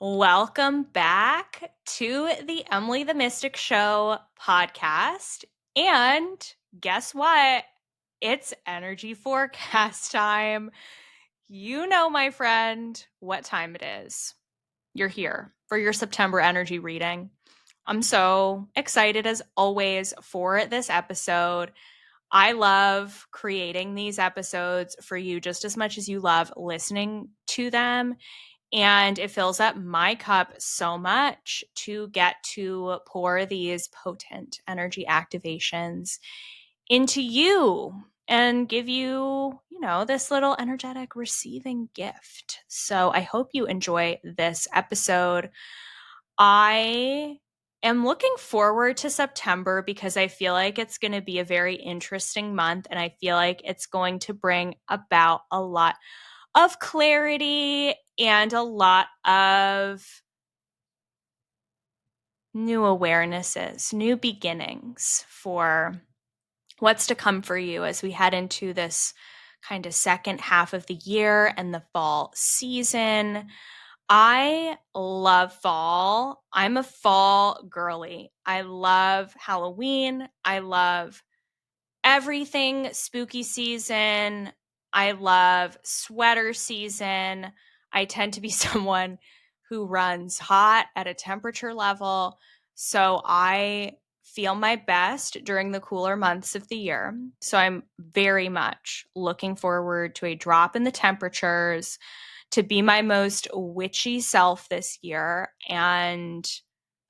Welcome back to the Emily the Mystic Show podcast. And guess what? It's energy forecast time. You know, my friend, what time it is. You're here for your September energy reading. I'm so excited as always for this episode. I love creating these episodes for you just as much as you love listening to them. And it fills up my cup so much to get to pour these potent energy activations into you and give you, this little energetic receiving gift. So I hope you enjoy this episode. I am looking forward to September because I feel like it's going to be a very interesting month, and I feel like it's going to bring about a lot of clarity and a lot of new awarenesses, new beginnings for what's to come for you as we head into this kind of second half of the year and the fall season. I love fall. I'm a fall girly. I love Halloween. I love everything spooky season. I love sweater season. I tend to be someone who runs hot at a temperature level. So I feel my best during the cooler months of the year. So I'm very much looking forward to a drop in the temperatures to be my most witchy self this year. And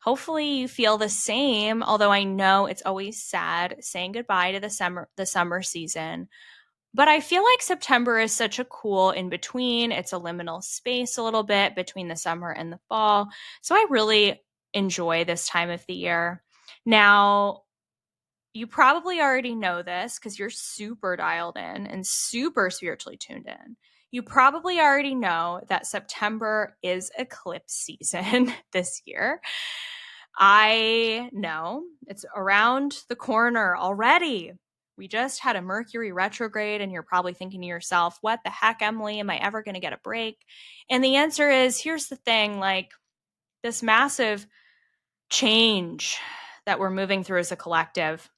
hopefully you feel the same, although I know it's always sad saying goodbye to the summer season. But I feel like September is such a cool in between. It's a liminal space a little bit between the summer and the fall. So I really enjoy this time of the year. Now, you probably already know this because you're super dialed in and super spiritually tuned in. You probably already know that September is eclipse season this year. I know it's around the corner already. We just had a Mercury retrograde, and you're probably thinking to yourself, what the heck, Emily? Am I ever going to get a break? And the answer is here's the thing, like this massive change that we're moving through as a collective,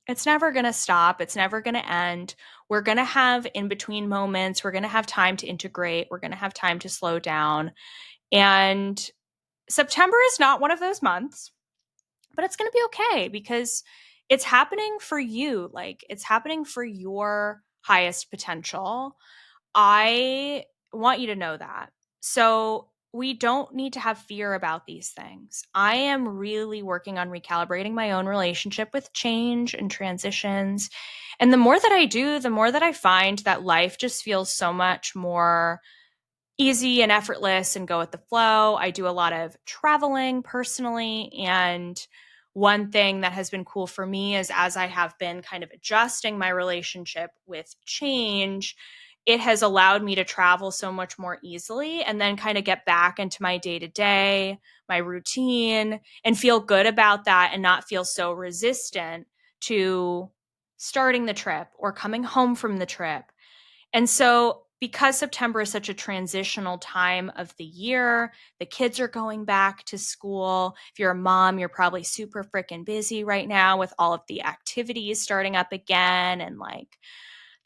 it's never going to stop. It's never going to end. We're going to have in between moments. We're going to have time to integrate. We're going to have time to slow down. And September is not one of those months, but it's going to be okay because it's happening for you. Like it's happening for your highest potential. I want you to know that. So we don't need to have fear about these things. I am really working on recalibrating my own relationship with change and transitions. And the more that I do, the more that I find that life just feels so much more easy and effortless and go with the flow. I do a lot of traveling personally. And one thing that has been cool for me is as I have been kind of adjusting my relationship with change, it has allowed me to travel so much more easily and then kind of get back into my day to day, my routine, and feel good about that and not feel so resistant to starting the trip or coming home from the trip. And so, because September is such a transitional time of the year, the kids are going back to school. If you're a mom, you're probably super freaking busy right now with all of the activities starting up again and like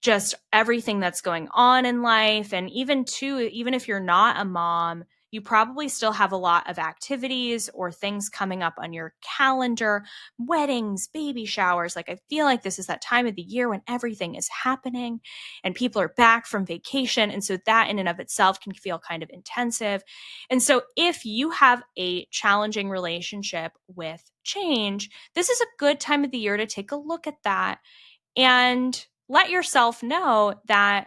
just everything that's going on in life. And even if you're not a mom, you probably still have a lot of activities or things coming up on your calendar, weddings, baby showers. Like, I feel like this is that time of the year when everything is happening and people are back from vacation. And so that in and of itself can feel kind of intensive. And so if you have a challenging relationship with change, this is a good time of the year to take a look at that and let yourself know that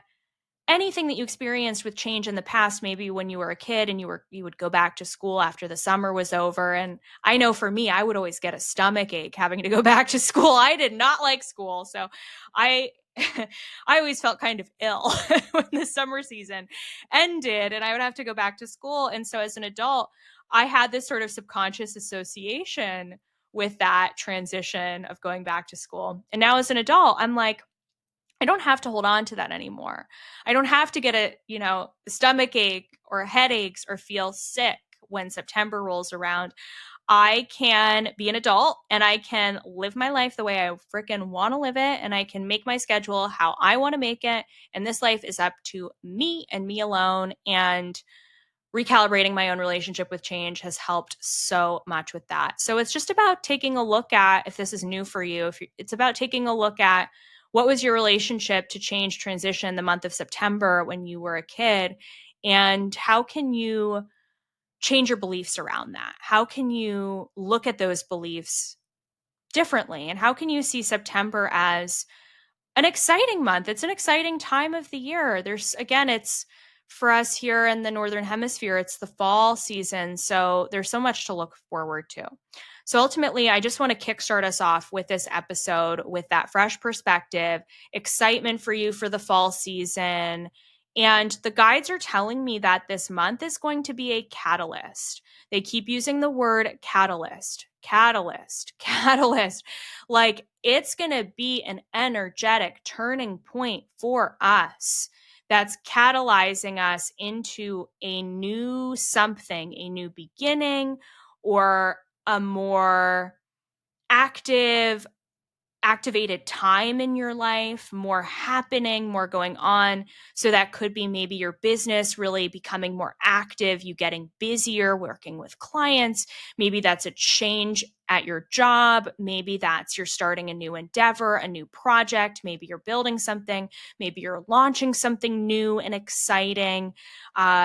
anything that you experienced with change in the past, maybe when you were a kid and you would go back to school after the summer was over. And I know for me, I would always get a stomach ache having to go back to school. I did not like school. So I I always felt kind of ill when the summer season ended and I would have to go back to school. And so as an adult, I had this sort of subconscious association with that transition of going back to school. And now as an adult, I'm like, I don't have to hold on to that anymore. I don't have to get a stomach ache or headaches or feel sick when September rolls around, I can be an adult and I can live my life the way I freaking want to live it. And I can make my schedule how I want to make it. And this life is up to me and me alone. And recalibrating my own relationship with change has helped so much with that. So it's just about taking a look at, if this is new for you, it's about taking a look at what was your relationship to change transition the month of September when you were a kid, and how can you change your beliefs around that? How can you look at those beliefs differently? And how can you see September as an exciting month? It's an exciting time of the year. It's for us here in the Northern Hemisphere, it's the fall season. So there's so much to look forward to. So ultimately, I just want to kickstart us off with this episode with that fresh perspective, excitement for you for the fall season. And the guides are telling me that this month is going to be a catalyst. They keep using the word catalyst, catalyst, catalyst. Like it's going to be an energetic turning point for us that's catalyzing us into a new something, a new beginning, or a more active, activated time in your life, more happening, more going on. So that could be maybe your business really becoming more active, you getting busier, working with clients. Maybe that's a change at your job. Maybe that's you're starting a new endeavor, a new project. Maybe you're building something. Maybe you're launching something new and exciting.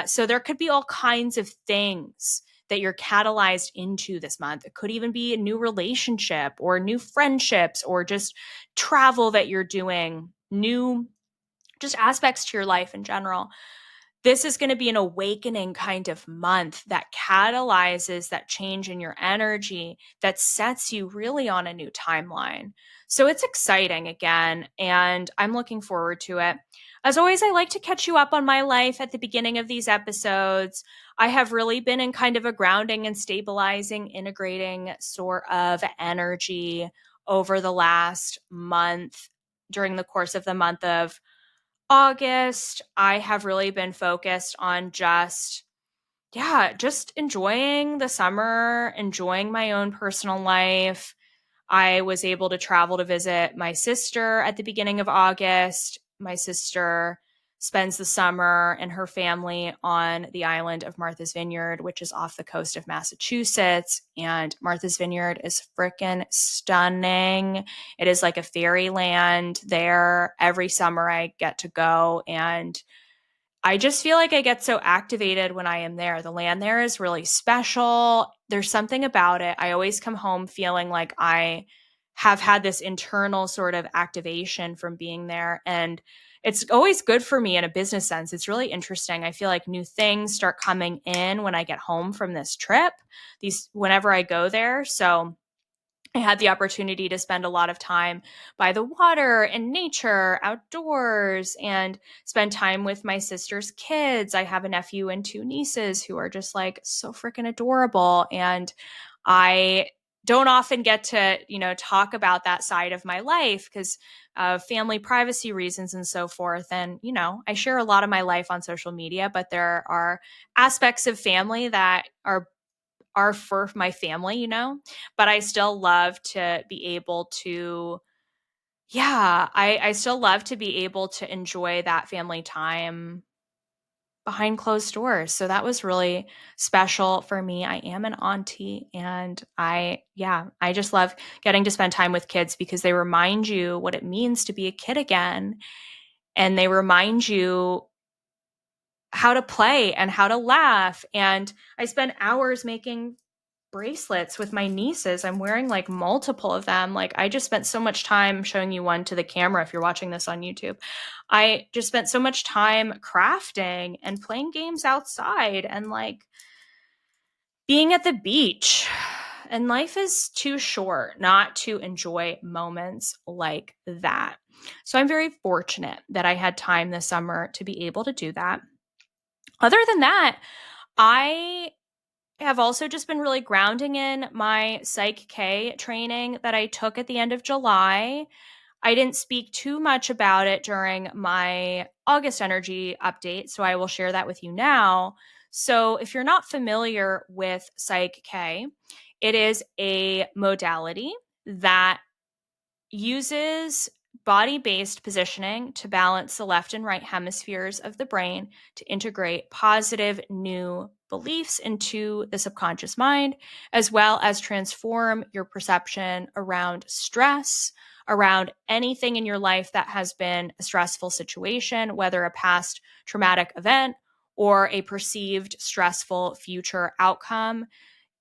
So there could be all kinds of things that you're catalyzed into this month. It could even be a new relationship or new friendships or just travel that you're doing, new just aspects to your life in general. This is going to be an awakening kind of month that catalyzes that change in your energy that sets you really on a new timeline. So it's exciting again, and I'm looking forward to it. As always, I like to catch you up on my life at the beginning of these episodes. I have really been in kind of a grounding and stabilizing, integrating sort of energy over the last month. During the course of the month of August, I have really been focused on just enjoying the summer, enjoying my own personal life. I was able to travel to visit my sister at the beginning of August. My sister spends the summer and her family on the island of Martha's Vineyard, which is off the coast of Massachusetts. And Martha's Vineyard is freaking stunning. It is like a fairyland there. Every summer I get to go, and I just feel like I get so activated when I am there. The land there is really special. There's something about it. I always come home feeling like I have had this internal sort of activation from being there. And it's always good for me in a business sense. It's really interesting. I feel like new things start coming in when I get home from this trip, whenever I go there. So I had the opportunity to spend a lot of time by the water and nature, outdoors, and spend time with my sister's kids. I have a nephew and two nieces who are just like so freaking adorable. And I don't often get to, talk about that side of my life because of family privacy reasons and so forth. And, I share a lot of my life on social media, but there are aspects of family that are for my family, but I still love to be able to, I still love to be able to enjoy that family time behind closed doors. So that was really special for me. I am an auntie, and I just love getting to spend time with kids because they remind you what it means to be a kid again. And they remind you how to play and how to laugh. And I spend hours making bracelets with my nieces. I'm wearing like multiple of them. Like I just spent so much time showing you one to the camera if you're watching this on YouTube. I just spent so much time crafting and playing games outside and like being at the beach. And life is too short not to enjoy moments like that. So I'm very fortunate that I had time this summer to be able to do that. Other than that, I have also just been really grounding in my Psych K training that I took at the end of July. I didn't speak too much about it during my August energy update, so I will share that with you now. So if you're not familiar with Psych K, it is a modality that uses body-based positioning to balance the left and right hemispheres of the brain to integrate positive new beliefs into the subconscious mind, as well as transform your perception around stress, around anything in your life that has been a stressful situation, whether a past traumatic event or a perceived stressful future outcome.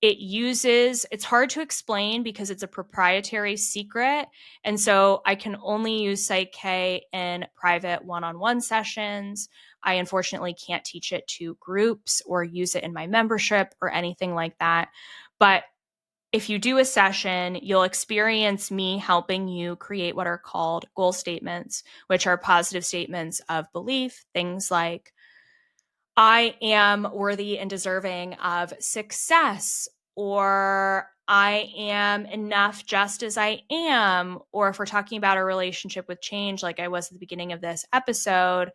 It's hard to explain because it's a proprietary secret. And so I can only use Psych K in private one-on-one sessions. I unfortunately can't teach it to groups or use it in my membership or anything like that. But if you do a session, you'll experience me helping you create what are called goal statements, which are positive statements of belief, things like, I am worthy and deserving of success, or I am enough just as I am. Or if we're talking about a relationship with change, like I was at the beginning of this episode,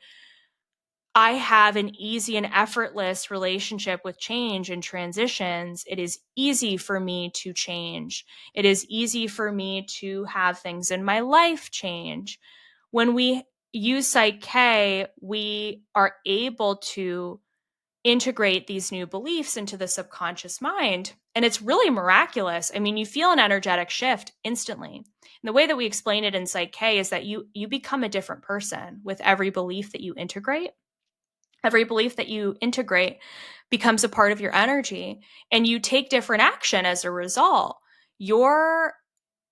I have an easy and effortless relationship with change and transitions. It is easy for me to change. It is easy for me to have things in my life change. When we use Psych K, we are able to integrate these new beliefs into the subconscious mind. And it's really miraculous. I mean, you feel an energetic shift instantly. And the way that we explain it in Psych K is that you become a different person with every belief that you integrate. Every belief that you integrate becomes a part of your energy, and you take different action as a result. Your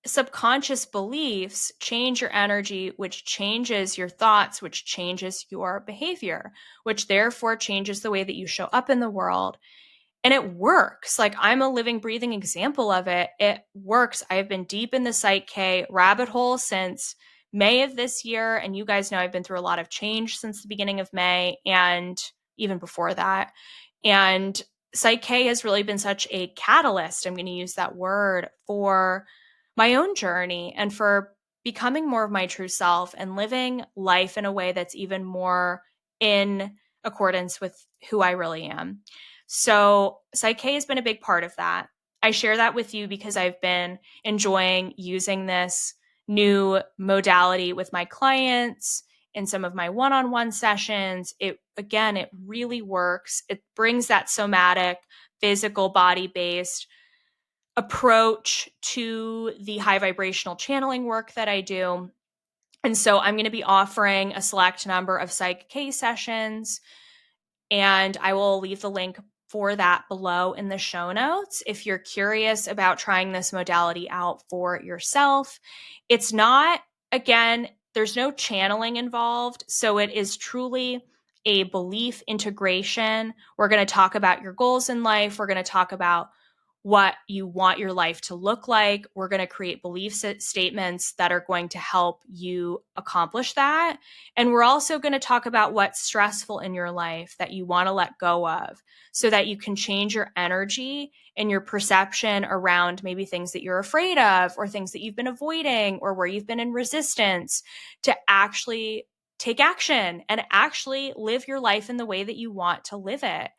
subconscious beliefs change your energy, which changes your thoughts, which changes your behavior, which therefore changes the way that you show up in the world. And it works. Like, I'm a living, breathing example of it. It works. I've been deep in the Psych K rabbit hole since May of this year. And you guys know I've been through a lot of change since the beginning of May and even before that. And Psych K has really been such a catalyst, I'm going to use that word, for my own journey and for becoming more of my true self and living life in a way that's even more in accordance with who I really am. So Psych K has been a big part of that. I share that with you because I've been enjoying using this new modality with my clients in some of my one-on-one sessions. It really works. It brings that somatic, physical, body-based approach to the high vibrational channeling work that I do. And so I'm going to be offering a select number of Psych K sessions, and I will leave the link for that below in the show notes if you're curious about trying this modality out for yourself. It's not, again, there's no channeling involved. So it is truly a belief integration. We're going to talk about your goals in life. We're going to talk about what you want your life to look like. We're going to create belief statements that are going to help you accomplish that. And we're also going to talk about what's stressful in your life that you want to let go of so that you can change your energy and your perception around maybe things that you're afraid of or things that you've been avoiding or where you've been in resistance to actually take action and actually live your life in the way that you want to live it.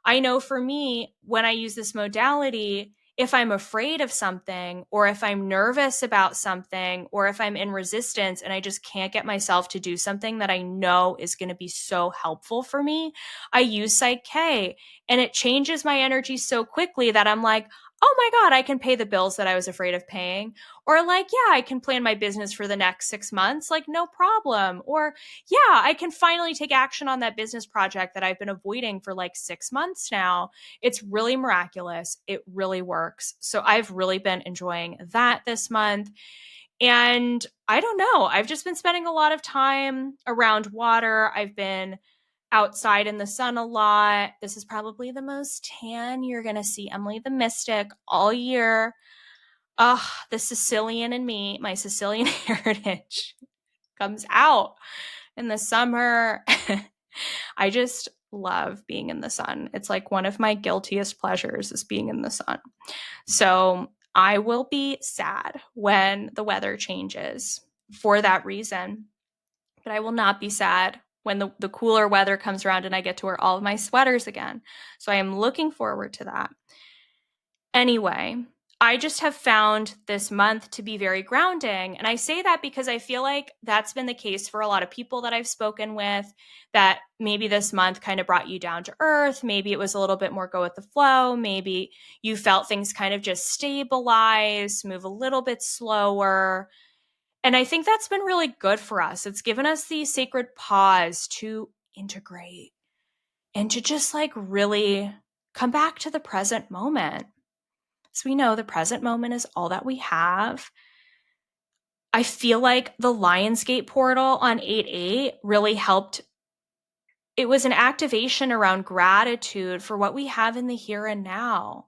I know for me, when I use this modality, if I'm afraid of something or if I'm nervous about something or if I'm in resistance and I just can't get myself to do something that I know is going to be so helpful for me, I use Psych K, and it changes my energy so quickly that I'm like, oh my God, I can pay the bills that I was afraid of paying. Or like, yeah, I can plan my business for the next 6 months, like no problem. Or yeah, I can finally take action on that business project that I've been avoiding for like 6 months now. It's really miraculous. It really works. So I've really been enjoying that this month. And I don't know, I've just been spending a lot of time around water. I've been outside in the sun a lot. This is probably the most tan you're going to see Emily the Mystic all year. The Sicilian in me, my Sicilian heritage comes out in the summer. I just love being in the sun. It's like one of my guiltiest pleasures is being in the sun. So I will be sad when the weather changes for that reason, but I will not be sad when the cooler weather comes around and I get to wear all of my sweaters again. So I am looking forward to that. Anyway, I just have found this month to be very grounding. And I say that because I feel like that's been the case for a lot of people that I've spoken with, that maybe this month kind of brought you down to earth. Maybe it was a little bit more go with the flow. Maybe you felt things kind of just stabilize, move a little bit slower. And I think that's been really good for us. It's given us the sacred pause to integrate and to just like really come back to the present moment. So we know the present moment is all that we have. I feel like the Lionsgate portal on 8/8 really helped. It was an activation around gratitude for what we have in the here and now.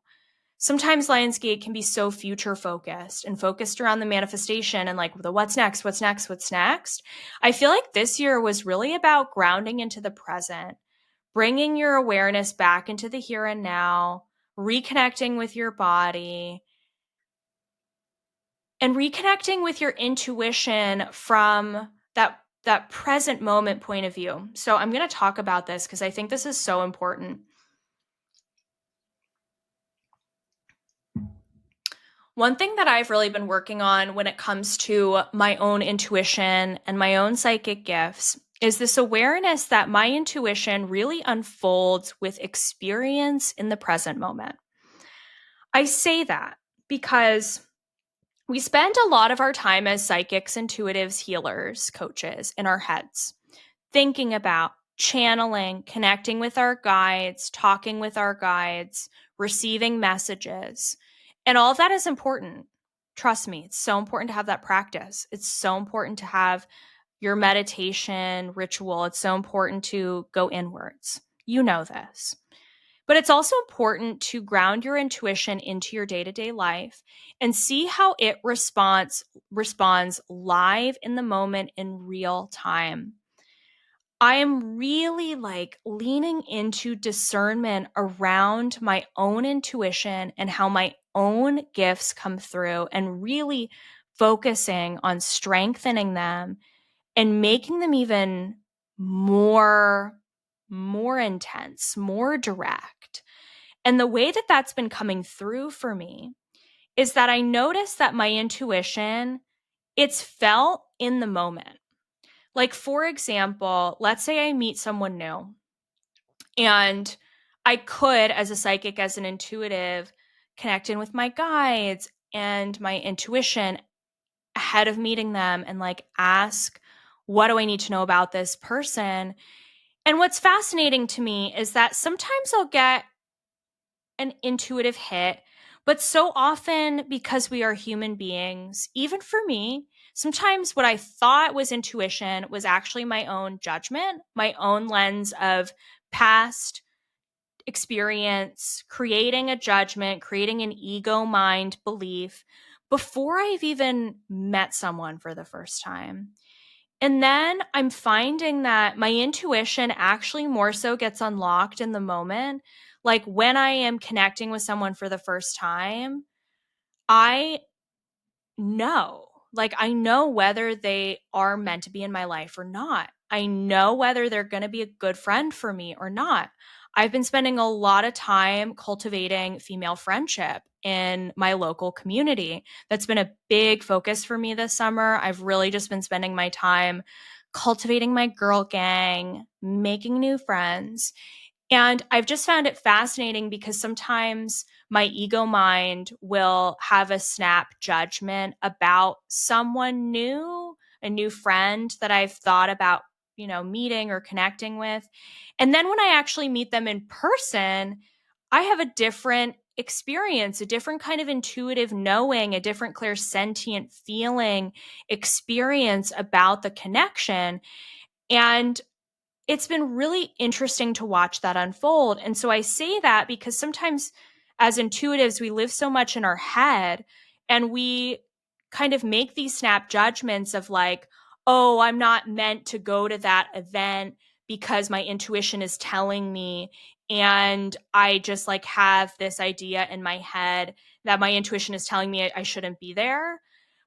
Sometimes Lionsgate can be so future focused and focused around the manifestation and like the what's next, what's next, what's next. I feel like this year was really about grounding into the present, bringing your awareness back into the here and now, reconnecting with your body, and reconnecting with your intuition from that present moment point of view. So I'm going to talk about this because I think this is so important. One thing that I've really been working on when it comes to my own intuition and my own psychic gifts is this awareness that my intuition really unfolds with experience in the present moment. I say that because we spend a lot of our time as psychics, intuitives, healers, coaches in our heads, thinking about, channeling, connecting with our guides, talking with our guides, receiving messages. And all of that is important. Trust me, it's so important to have that practice. It's so important to have your meditation ritual. It's so important to go inwards. You know this. But it's also important to ground your intuition into your day-to-day life and see how it responds live in the moment in real time. I am really like leaning into discernment around my own intuition and how my own gifts come through, and really focusing on strengthening them and making them even more intense, more direct. And the way that that's been coming through for me is that I notice that my intuition, it's felt in the moment. Like, for example, let's say I meet someone new and I could, as a psychic, as an intuitive, connect in with my guides and my intuition ahead of meeting them and like ask, what do I need to know about this person? And what's fascinating to me is that sometimes I'll get an intuitive hit, but so often, because we are human beings, even for me, sometimes what I thought was intuition was actually my own judgment, my own lens of past experience, creating a judgment, creating an ego mind belief before I've even met someone for the first time. And then I'm finding that my intuition actually more so gets unlocked in the moment. Like when I am connecting with someone for the first time, I know, like I know whether they are meant to be in my life or not. I know whether they're going to be a good friend for me or not. I've been spending a lot of time cultivating female friendship in my local community. That's been a big focus for me this summer. I've really just been spending my time cultivating my girl gang, making new friends. And I've just found it fascinating because sometimes my ego mind will have a snap judgment about someone new, a new friend that I've thought about, meeting or connecting with. And then when I actually meet them in person, I have a different experience, a different kind of intuitive knowing, a different clairsentient feeling experience about the connection. And it's been really interesting to watch that unfold. And so I say that because sometimes as intuitives, we live so much in our head and we kind of make these snap judgments of like, oh, I'm not meant to go to that event because my intuition is telling me. And I just like have this idea in my head that my intuition is telling me I shouldn't be there.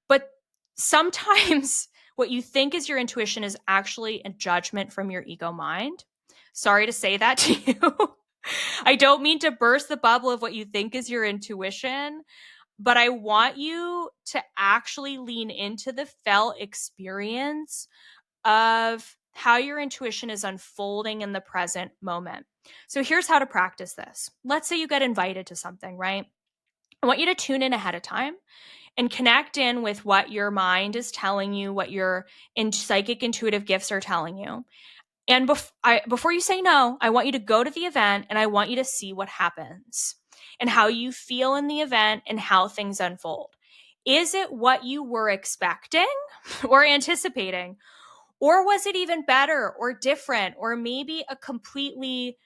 But sometimes What you think is your intuition is actually a judgment from your ego mind. Sorry to say that to you. I don't mean to burst the bubble of what you think is your intuition, but I want you to actually lean into the felt experience of how your intuition is unfolding in the present moment. So here's how to practice this. Let's say you get invited to something, right? I want you to tune in ahead of time and connect in with what your mind is telling you, what your psychic intuitive gifts are telling you. And before you say no, I want you to go to the event and I want you to see what happens and how you feel in the event and how things unfold. Is it what you were expecting or anticipating? Or was it even better or different or maybe a completely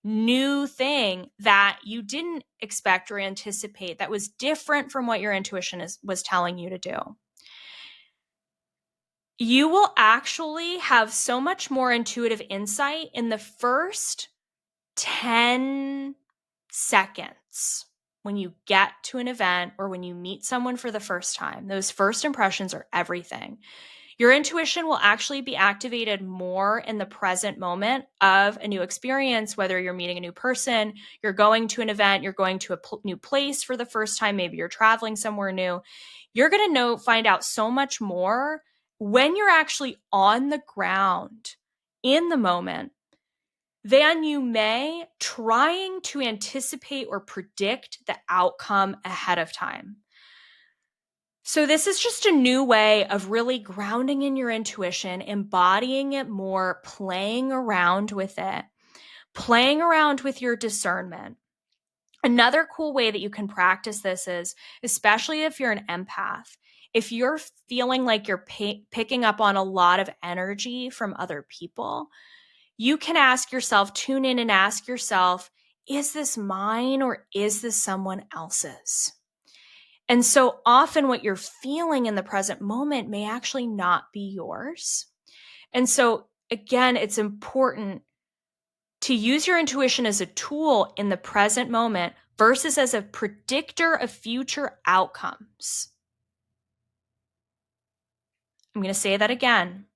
new thing that you didn't expect or anticipate that was different from what your intuition was telling you to do? You will actually have so much more intuitive insight in the first 10 seconds when you get to an event or when you meet someone for the first time. Those first impressions are everything. Your intuition will actually be activated more in the present moment of a new experience, whether you're meeting a new person, you're going to an event, you're going to a new place for the first time, maybe you're traveling somewhere new. You're going to find out so much more when you're actually on the ground in the moment than you may trying to anticipate or predict the outcome ahead of time. So this is just a new way of really grounding in your intuition, embodying it more, playing around with it, playing around with your discernment. Another cool way that you can practice this is, especially if you're an empath, if you're feeling like you're picking up on a lot of energy from other people, you can ask yourself, tune in and ask yourself, is this mine or is this someone else's? And so often what you're feeling in the present moment may actually not be yours. And so again, it's important to use your intuition as a tool in the present moment versus as a predictor of future outcomes. I'm going to say that again.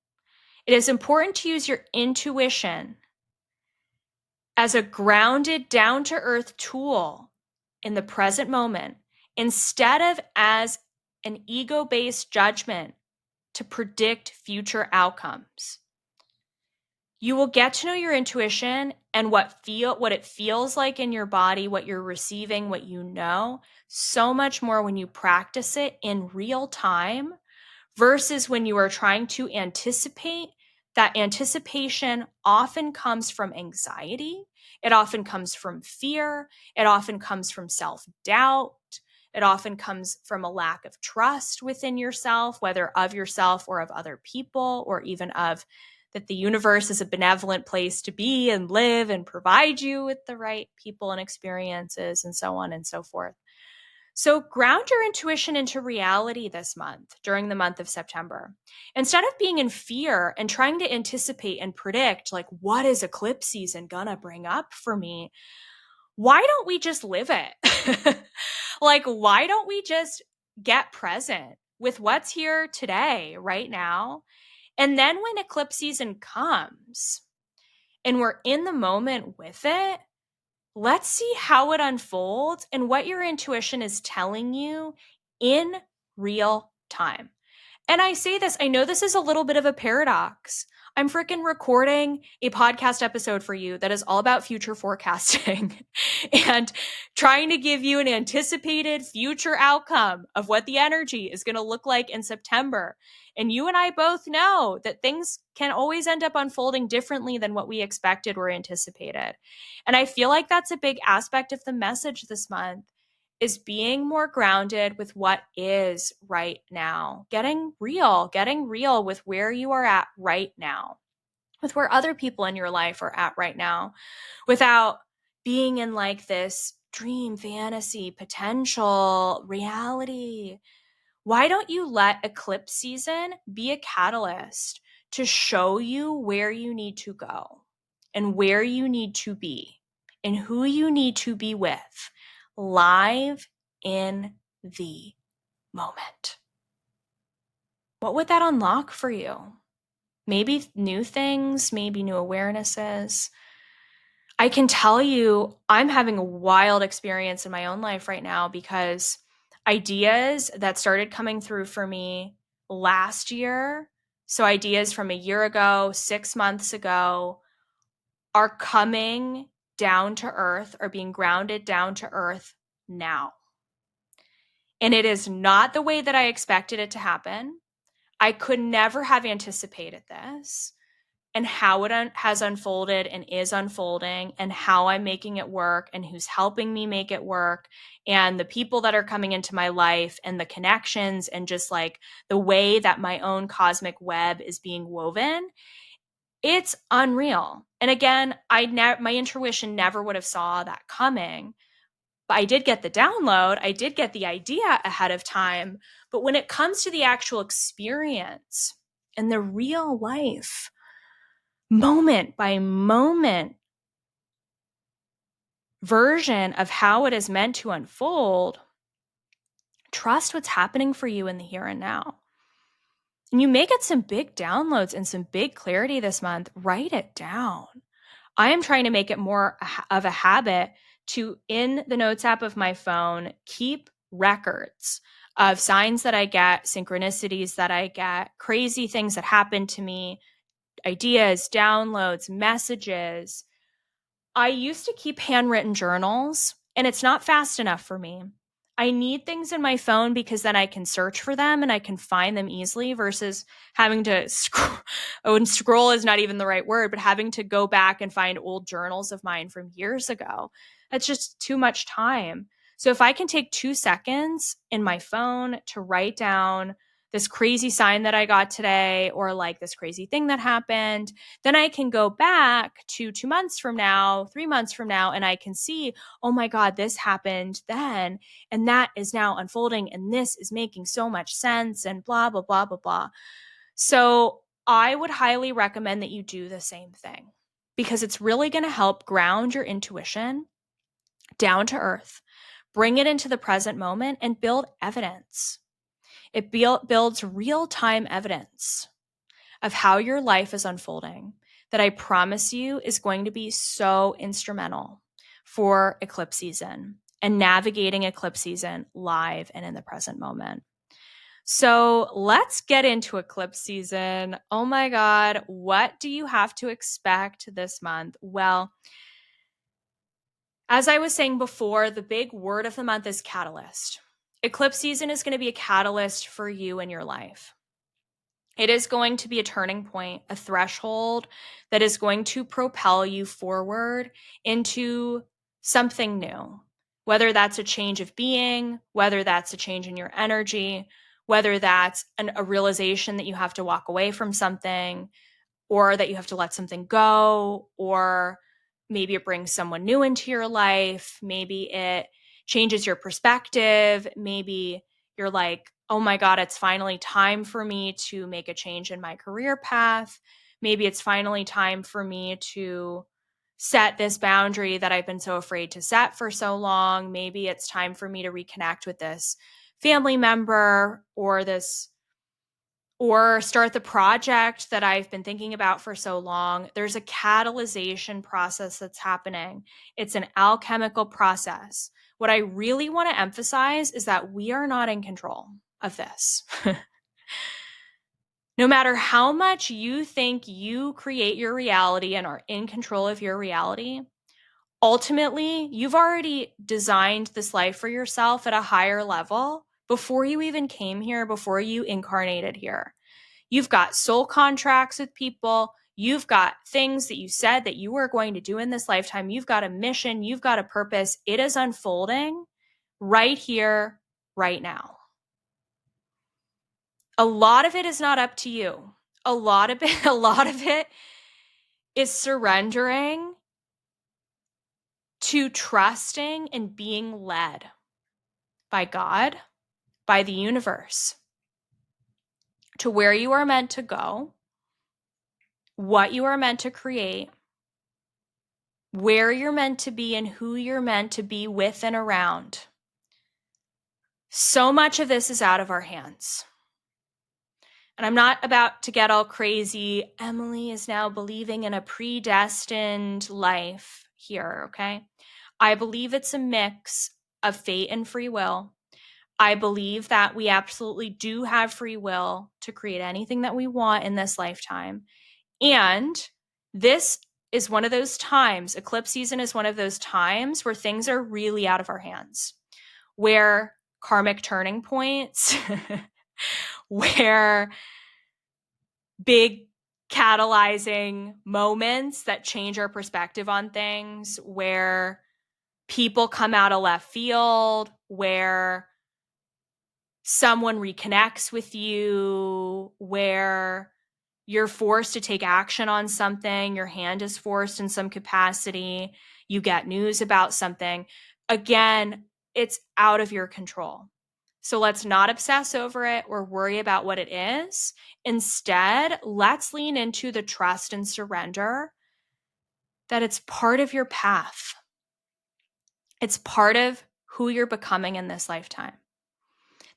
It is important to use your intuition as a grounded, down-to-earth tool in the present moment instead of as an ego-based judgment to predict future outcomes. You will get to know your intuition and what it feels like in your body, what you're receiving, what you know, so much more when you practice it in real time versus when you are trying to anticipate. That anticipation often comes from anxiety. It often comes from fear. It often comes from self-doubt. It often comes from a lack of trust within yourself, whether of yourself or of other people, or even of that the universe is a benevolent place to be and live and provide you with the right people and experiences and so on and so forth. So ground your intuition into reality this month, during the month of September. Instead of being in fear and trying to anticipate and predict, like, what is eclipse season gonna bring up for me? Why don't we just live it? Like, why don't we just get present with what's here today, right now? And then when eclipse season comes and we're in the moment with it, let's see how it unfolds and what your intuition is telling you in real time. And I say this, I know this is a little bit of a paradox. I'm freaking recording a podcast episode for you that is all about future forecasting and trying to give you an anticipated future outcome of what the energy is going to look like in September. And you and I both know that things can always end up unfolding differently than what we expected or anticipated. And I feel like that's a big aspect of the message this month, is being more grounded with what is right now, getting real with where you are at right now, with where other people in your life are at right now, without being in like this dream, fantasy, potential, reality. Why don't you let eclipse season be a catalyst to show you where you need to go and where you need to be and who you need to be with live in the moment? What would that unlock for you? Maybe new things, maybe new awarenesses. I can tell you, I'm having a wild experience in my own life right now because ideas that started coming through for me last year, so ideas from a year ago, 6 months ago, are coming down to earth, or being grounded down to earth now. And it is not the way that I expected it to happen. I could never have anticipated this, and how it has unfolded and is unfolding, and how I'm making it work, and who's helping me make it work, and the people that are coming into my life, and the connections, and just like the way that my own cosmic web is being woven. It's unreal. And again, my intuition never would have saw that coming. But I did get the download. I did get the idea ahead of time. But when it comes to the actual experience and the real life, moment by moment version of how it is meant to unfold, trust what's happening for you in the here and now. And you may get some big downloads and some big clarity this month. Write it down. I am trying to make it more of a habit to, in the notes app of my phone, keep records of signs that I get, synchronicities that I get, crazy things that happen to me, ideas, downloads, messages. I used to keep handwritten journals, and it's not fast enough for me. I need things in my phone because then I can search for them and I can find them easily, versus having to scroll. Oh, and scroll is not even the right word, but having to go back and find old journals of mine from years ago. That's just too much time. So if I can take 2 seconds in my phone to write down this crazy sign that I got today, or like this crazy thing that happened, then I can go back to 2 months from now, 3 months from now, and I can see, oh my God, this happened then, and that is now unfolding, and this is making so much sense, and blah, blah, blah, blah, blah. So I would highly recommend that you do the same thing, because it's really going to help ground your intuition down to earth, bring it into the present moment, and build evidence. It builds real-time evidence of how your life is unfolding, that I promise you is going to be so instrumental for eclipse season and navigating eclipse season live and in the present moment. So let's get into eclipse season. Oh my God, what do you have to expect this month? Well, as I was saying before, the big word of the month is catalyst. Eclipse season is going to be a catalyst for you in your life. It is going to be a turning point, a threshold that is going to propel you forward into something new, whether that's a change of being, whether that's a change in your energy, whether that's a realization that you have to walk away from something, or that you have to let something go, or maybe it brings someone new into your life. Maybe it changes your perspective. Maybe you're like, oh my God, it's finally time for me to make a change in my career path. Maybe it's finally time for me to set this boundary that I've been so afraid to set for so long. Maybe it's time for me to reconnect with this family member, or start the project that I've been thinking about for so long. There's a catalyzation process that's happening. It's an alchemical process. What I really want to emphasize is that we are not in control of this. No matter how much you think you create your reality and are in control of your reality, ultimately, you've already designed this life for yourself at a higher level before you even came here, before you incarnated here. You've got soul contracts with people. You've got things that you said that you were going to do in this lifetime. You've got a mission. You've got a purpose. It is unfolding right here, right now. A lot of it is not up to you. A lot of it is surrendering to trusting and being led by God, by the universe, to where you are meant to go, what you are meant to create, where you're meant to be, and who you're meant to be with and around. So much of this is out of our hands. And I'm not about to get all crazy. Emily is now believing in a predestined life here, okay? I believe it's a mix of fate and free will. I believe that we absolutely do have free will to create anything that we want in this lifetime. And this is one of those times, eclipse season is one of those times where things are really out of our hands, where karmic turning points, where big catalyzing moments that change our perspective on things, where people come out of left field, where someone reconnects with you, where you're forced to take action on something, your hand is forced in some capacity, you get news about something. Again, it's out of your control. So let's not obsess over it or worry about what it is. Instead, let's lean into the trust and surrender that it's part of your path. It's part of who you're becoming in this lifetime.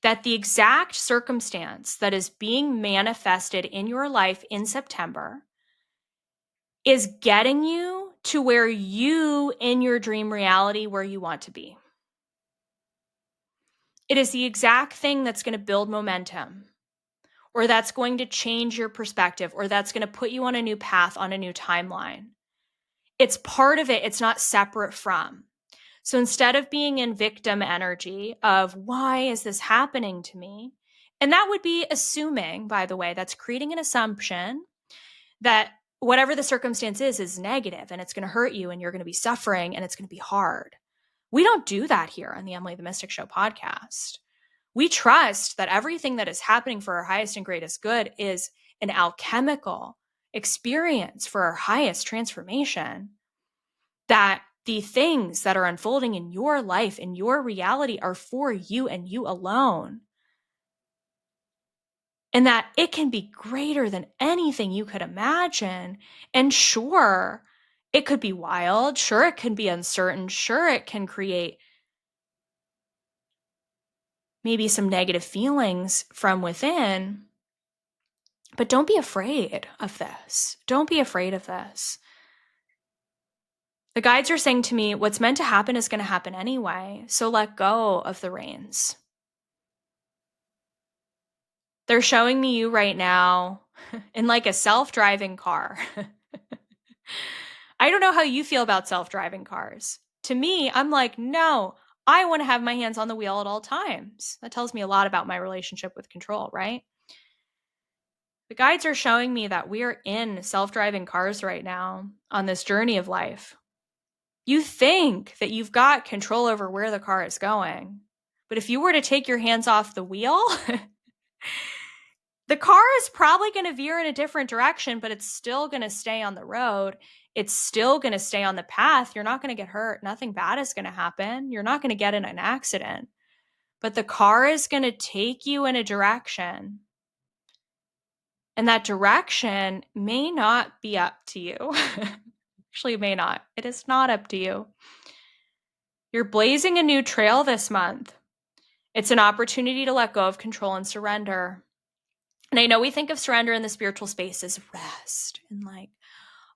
That the exact circumstance that is being manifested in your life in September is getting you to where you, in your dream reality, where you want to be. It is the exact thing that's going to build momentum, or that's going to change your perspective, or that's going to put you on a new path, on a new timeline. It's part of it. It's not separate from. So instead of being in victim energy of why is this happening to me? And that would be assuming, by the way, that's creating an assumption that whatever the circumstance is negative and it's going to hurt you and you're going to be suffering and it's going to be hard. We don't do that here on the Emily the Mystic Show podcast. We trust that everything that is happening for our highest and greatest good is an alchemical experience for our highest transformation. That the things that are unfolding in your life, in your reality, are for you and you alone. And that it can be greater than anything you could imagine. And sure, it could be wild. Sure, it can be uncertain. Sure, it can create maybe some negative feelings from within. But don't be afraid of this. Don't be afraid of this. The guides are saying to me, what's meant to happen is going to happen anyway. So let go of the reins. They're showing me you right now in like a self-driving car. I don't know how you feel about self-driving cars. To me, I'm like, no, I want to have my hands on the wheel at all times. That tells me a lot about my relationship with control, right? The guides are showing me that we're in self-driving cars right now on this journey of life. You think that you've got control over where the car is going. But if you were to take your hands off the wheel, the car is probably going to veer in a different direction, but it's still going to stay on the road. It's still going to stay on the path. You're not going to get hurt. Nothing bad is going to happen. You're not going to get in an accident. But the car is going to take you in a direction. And that direction may not be up to you. Actually, it may not. It is not up to you. You're blazing a new trail this month. It's an opportunity to let go of control and surrender. And I know we think of surrender in the spiritual space as rest and like,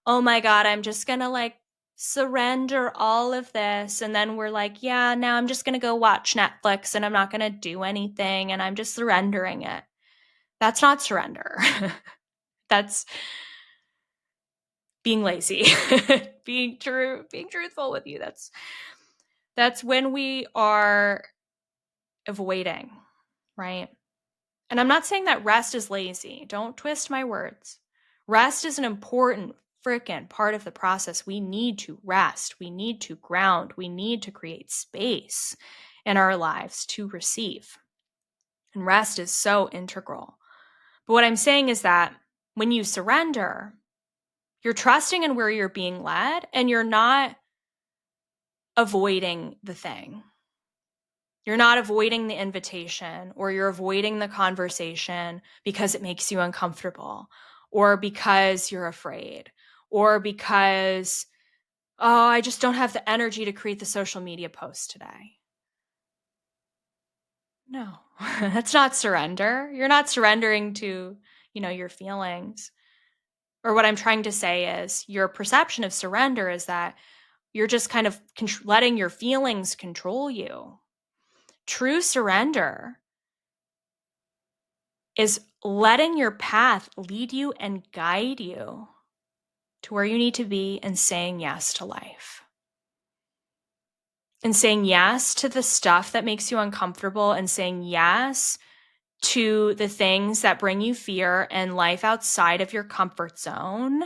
oh my God, I'm just going to like surrender all of this. And then we're like, yeah, now I'm just going to go watch Netflix and I'm not going to do anything and I'm just surrendering it. That's not surrender. That's being lazy, being truthful with you. That's when we are avoiding, right? And I'm not saying that rest is lazy. Don't twist my words. Rest is an important freaking part of the process. We need to rest. We need to ground. We need to create space in our lives to receive. And rest is so integral. But what I'm saying is that when you surrender, you're trusting in where you're being led and you're not avoiding the thing. You're not avoiding the invitation or you're avoiding the conversation because it makes you uncomfortable or because you're afraid or because, oh, I just don't have the energy to create the social media post today. No, that's not surrender. You're not surrendering to your feelings. Or what I'm trying to say is your perception of surrender is that you're just kind of letting your feelings control you. True surrender is letting your path lead you and guide you to where you need to be and saying yes to life. And saying yes to the stuff that makes you uncomfortable and saying yes to the things that bring you fear and life outside of your comfort zone.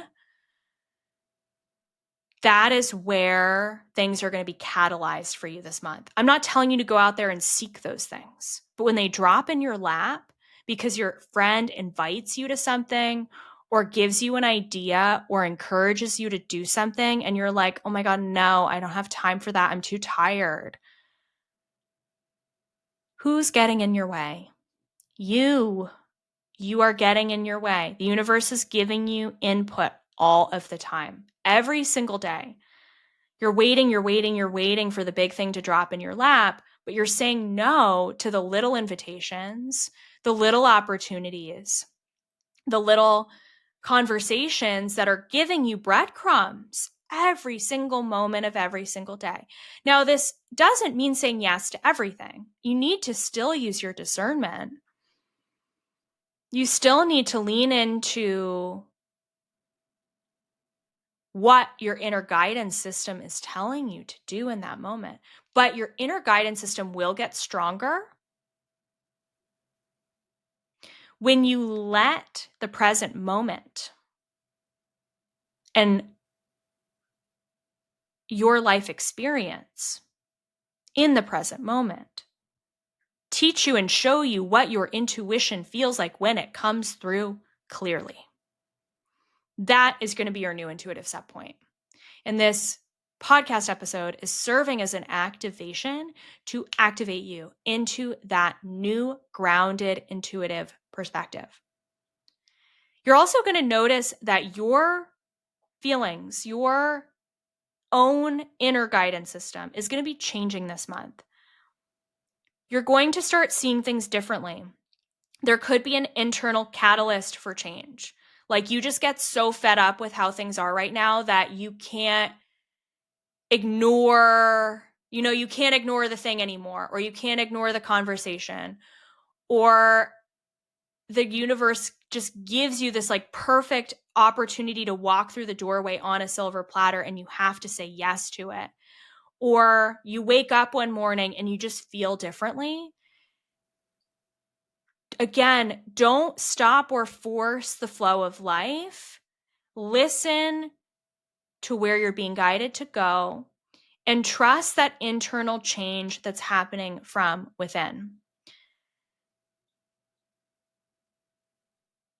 That is where things are going to be catalyzed for you this month. I'm not telling you to go out there and seek those things, but when they drop in your lap because your friend invites you to something or gives you an idea or encourages you to do something and you're like, oh my God, no, I don't have time for that. I'm too tired. Who's getting in your way? You. You are getting in your way. The universe is giving you input all of the time, every single day. You're waiting for the big thing to drop in your lap, but you're saying no to the little invitations, the little opportunities, the little conversations that are giving you breadcrumbs every single moment of every single day. Now, this doesn't mean saying yes to everything. You need to still use your discernment. You still need to lean into what your inner guidance system is telling you to do in that moment. But your inner guidance system will get stronger when you let the present moment and your life experience in the present moment teach you and show you what your intuition feels like when it comes through clearly. That is going to be your new intuitive set point. And this podcast episode is serving as an activation to activate you into that new grounded intuitive perspective. You're also going to notice that your feelings, your own inner guidance system is going to be changing this month. You're going to start seeing things differently. There could be an internal catalyst for change. Like you just get so fed up with how things are right now that you can't ignore, you can't ignore the thing anymore, or you can't ignore the conversation, or the universe just gives you this like perfect opportunity to walk through the doorway on a silver platter and you have to say yes to it. Or you wake up one morning and you just feel differently. Again, don't stop or force the flow of life. Listen to where you're being guided to go and trust that internal change that's happening from within.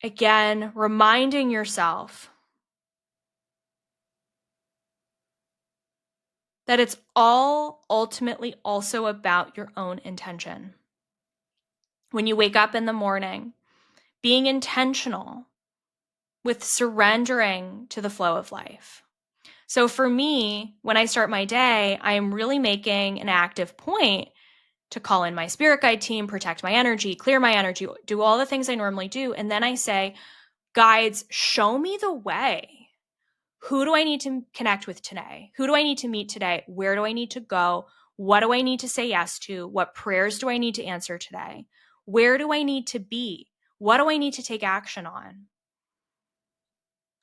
Again, reminding yourself that it's all ultimately also about your own intention. When you wake up in the morning, being intentional with surrendering to the flow of life. So for me, when I start my day, I am really making an active point to call in my spirit guide team, protect my energy, clear my energy, do all the things I normally do. And then I say, guides, show me the way. Who do I need to connect with today? Who do I need to meet today? Where do I need to go? What do I need to say yes to? What prayers do I need to answer today? Where do I need to be? What do I need to take action on?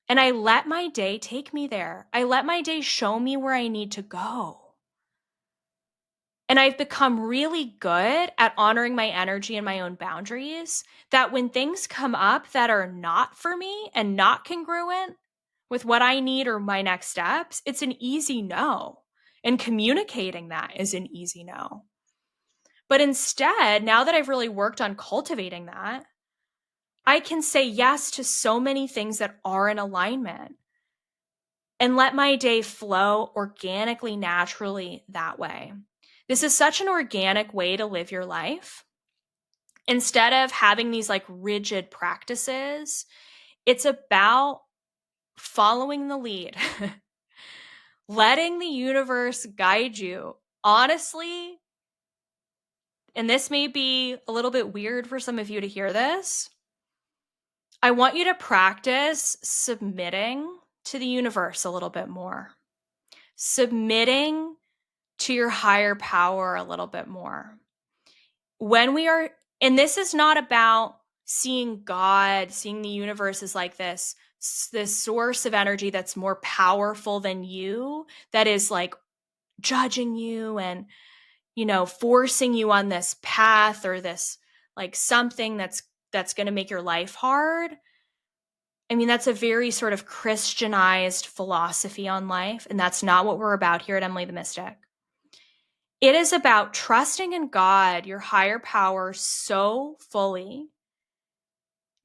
And I let my day take me there. I let my day show me where I need to go. And I've become really good at honoring my energy and my own boundaries, that when things come up that are not for me and not congruent with what I need or my next steps, it's an easy no. And communicating that is an easy no. But instead, now that I've really worked on cultivating that, I can say yes to so many things that are in alignment and let my day flow organically, naturally that way. This is such an organic way to live your life. Instead of having these like rigid practices, it's about following the lead, letting the universe guide you. Honestly, and this may be a little bit weird for some of you to hear this, I want you to practice submitting to the universe a little bit more, submitting to your higher power a little bit more. When we are, and this is not about seeing God, seeing the universe as like this source of energy that's more powerful than you, that is like judging you and, forcing you on this path or this like something that's going to make your life hard. I mean, that's a very sort of Christianized philosophy on life, and that's not what we're about here at Emily the Mystic. It is about trusting in God, your higher power, so fully,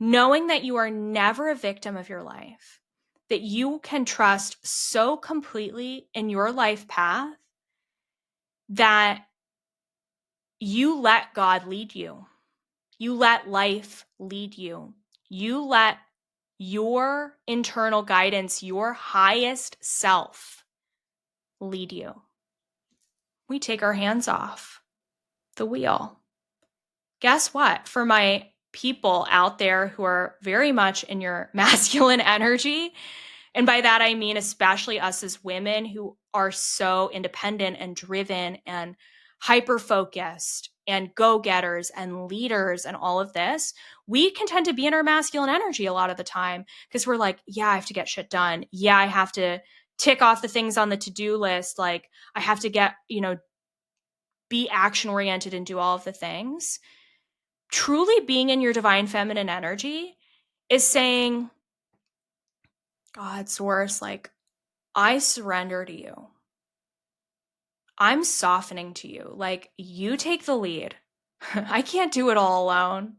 knowing that you are never a victim of your life, that you can trust so completely in your life path that you let God lead you. You let life lead you. You let your internal guidance, your highest self, lead you. We take our hands off the wheel. Guess what? For my people out there who are very much in your masculine energy, and by that I mean especially us as women who are so independent and driven and hyper-focused and go-getters and leaders and all of this, we can tend to be in our masculine energy a lot of the time because we're like, yeah, I have to get shit done. Yeah, I have to tick off the things on the to-do list. Like I have to get, be action-oriented and do all of the things. Truly being in your divine feminine energy is saying, God, source, like, I surrender to you. I'm softening to you. Like, you take the lead. I can't do it all alone.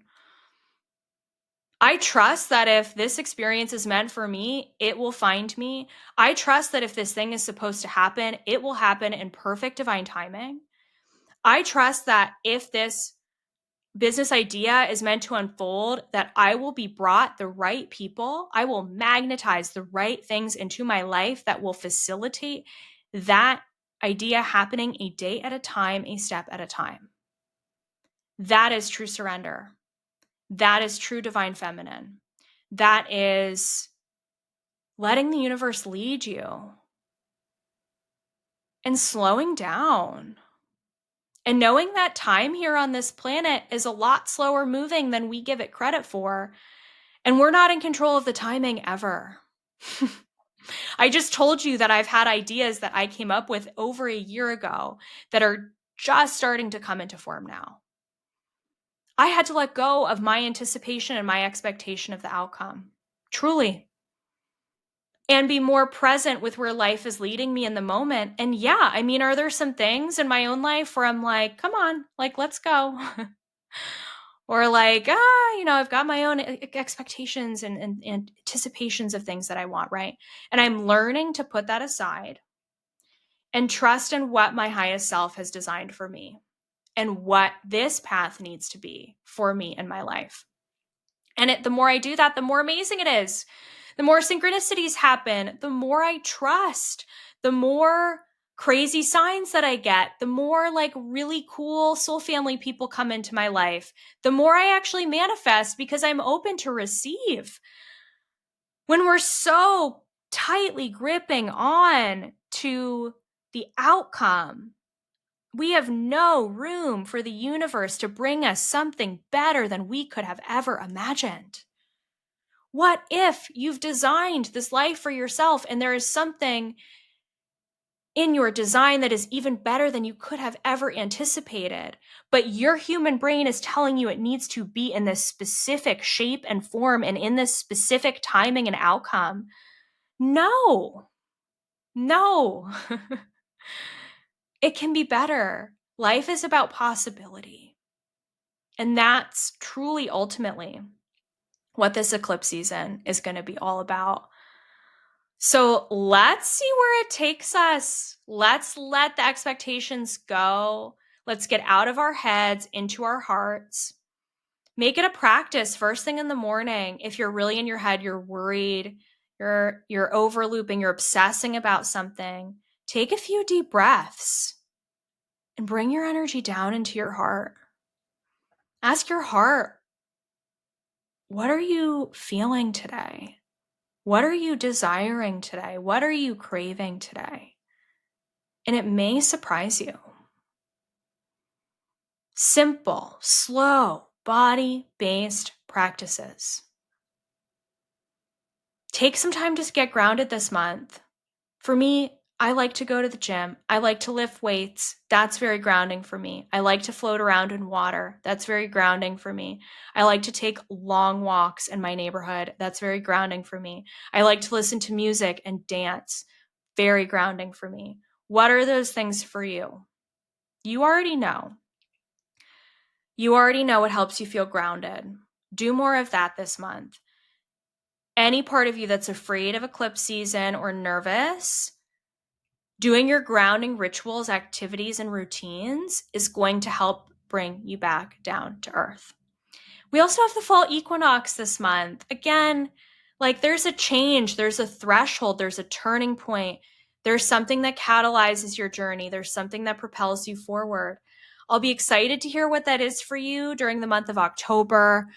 I trust that if this experience is meant for me, it will find me. I trust that if this thing is supposed to happen, it will happen in perfect divine timing. I trust that if this business idea is meant to unfold, that I will be brought the right people. I will magnetize the right things into my life that will facilitate that idea happening a day at a time, a step at a time. That is true surrender. That is true divine feminine. That is letting the universe lead you and slowing down. And knowing that time here on this planet is a lot slower moving than we give it credit for. And we're not in control of the timing ever. I just told you that I've had ideas that I came up with over a year ago that are just starting to come into form now. I had to let go of my anticipation and my expectation of the outcome, truly, and be more present with where life is leading me in the moment. And yeah, I mean, are there some things in my own life where I'm like, come on, like, let's go. Or like, I've got my own expectations and anticipations of things that I want, right? And I'm learning to put that aside and trust in what my highest self has designed for me and what this path needs to be for me in my life. And the more I do that, the more amazing it is. The more synchronicities happen, the more I trust, the more crazy signs that I get, the more like really cool soul family people come into my life, the more I actually manifest because I'm open to receive. When we're so tightly gripping on to the outcome, we have no room for the universe to bring us something better than we could have ever imagined. What if you've designed this life for yourself and there is something in your design that is even better than you could have ever anticipated, but your human brain is telling you it needs to be in this specific shape and form and in this specific timing and outcome? No. It can be better. Life is about possibility. And that's truly ultimately what this eclipse season is going to be all about. So let's see where it takes us. Let's let the expectations go. Let's get out of our heads into our hearts. Make it a practice first thing in the morning. If you're really in your head, you're worried, you're overlooping, you're obsessing about something, take a few deep breaths and bring your energy down into your heart. Ask your heart, what are you feeling today? What are you desiring today? What are you craving today? And it may surprise you. Simple, slow, body-based practices. Take some time to get grounded this month. For me, I like to go to the gym. I like to lift weights. That's very grounding for me. I like to float around in water. That's very grounding for me. I like to take long walks in my neighborhood. That's very grounding for me. I like to listen to music and dance. Very grounding for me. What are those things for you? You already know. You already know what helps you feel grounded. Do more of that this month. Any part of you that's afraid of eclipse season or nervous, doing your grounding rituals, activities, and routines is going to help bring you back down to earth. We also have the fall equinox this month. Again, like there's a change, there's a threshold, there's a turning point. There's something that catalyzes your journey. There's something that propels you forward. I'll be excited to hear what that is for you during the month of October.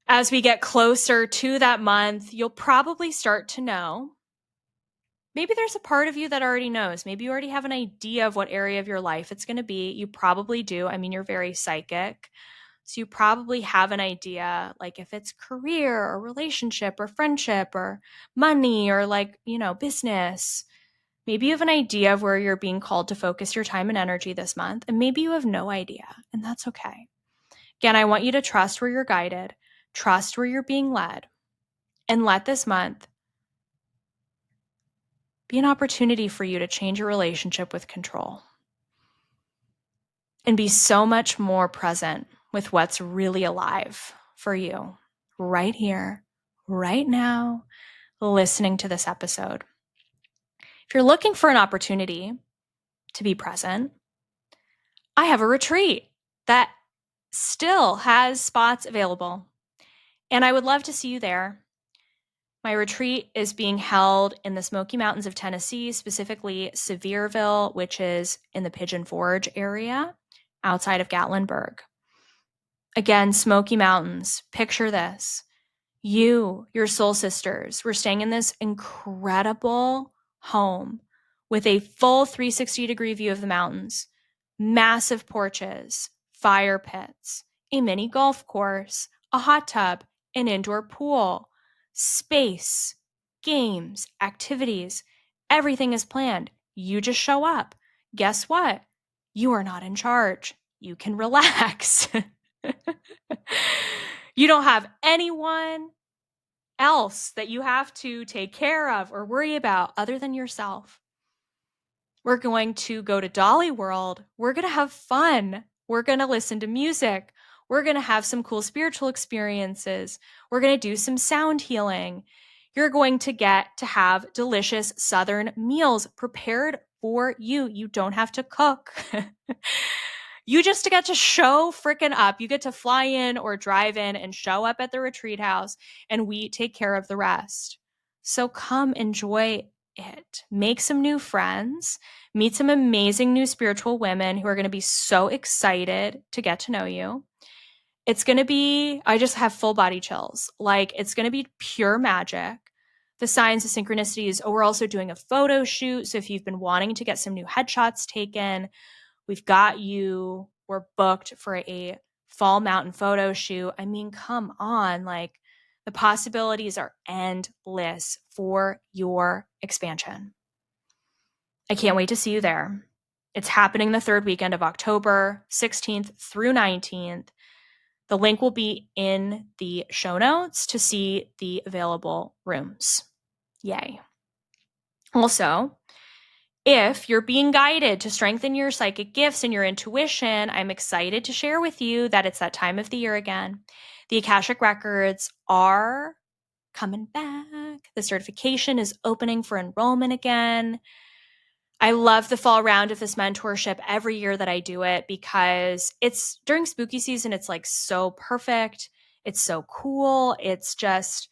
As we get closer to that month, you'll probably start to know. Maybe there's a part of you that already knows. Maybe you already have an idea of what area of your life it's going to be. You probably do. I mean, you're very psychic. So you probably have an idea, like if it's career or relationship or friendship or money or like, business. Maybe you have an idea of where you're being called to focus your time and energy this month. And maybe you have no idea, and that's okay. Again, I want you to trust where you're guided, trust where you're being led, and let this month be an opportunity for you to change your relationship with control and be so much more present with what's really alive for you right here, right now, listening to this episode. If you're looking for an opportunity to be present, I have a retreat that still has spots available, and I would love to see you there. My retreat is being held in the Smoky Mountains of Tennessee, specifically Sevierville, which is in the Pigeon Forge area outside of Gatlinburg. Again, Smoky Mountains. Picture this. You, your soul sisters, we're staying in this incredible home with a full 360-degree view of the mountains, massive porches, fire pits, a mini golf course, a hot tub, an indoor pool, space, games, activities. Everything is planned. You just show up. Guess what? You are not in charge. You can relax. You don't have anyone else that you have to take care of or worry about other than yourself. We're going to go to Dolly World. We're going to have fun. We're going to listen to music. We're going to have some cool spiritual experiences. We're going to do some sound healing. You're going to get to have delicious Southern meals prepared for you. You don't have to cook. You just get to show freaking up. You get to fly in or drive in and show up at the retreat house, and we take care of the rest. So come enjoy it. Make some new friends. Meet some amazing new spiritual women who are going to be so excited to get to know you. It's going to be, I just have full body chills. Like, it's going to be pure magic. The signs of synchronicities. Oh, we're also doing a photo shoot. So if you've been wanting to get some new headshots taken, we've got you. We're booked for a fall mountain photo shoot. I mean, come on. Like, the possibilities are endless for your expansion. I can't wait to see you there. It's happening the third weekend of October, 16th through 19th. The link will be in the show notes to see the available rooms. Yay. Also, if you're being guided to strengthen your psychic gifts and your intuition, I'm excited to share with you that it's that time of the year again. The Akashic Records are coming back. The certification is opening for enrollment again. I love the fall round of this mentorship every year that I do it because it's during spooky season. It's like so perfect. It's so cool. It's just,